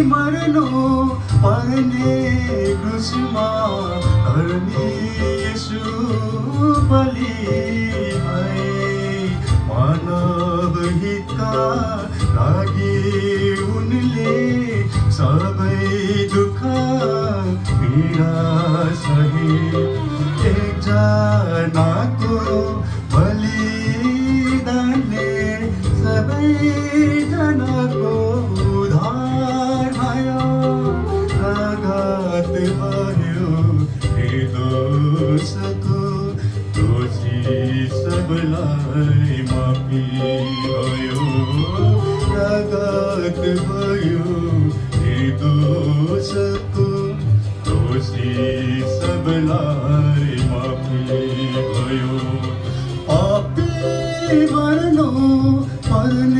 मर्नु पर्ने क्रुसमा धर्मी येशू बलि भए। मानव हितका लागि उनले सबै दुःख पीडा सहे। एकजनाको बलिदानले सबैजनाको उद्धार भयो। आघात भयो निर्दोषको, दोषी सबलाई माफी भयो। आघात भयो निर्दोषको, दोषी सबलाई माफी भयो। पापी मर्नु पर्ने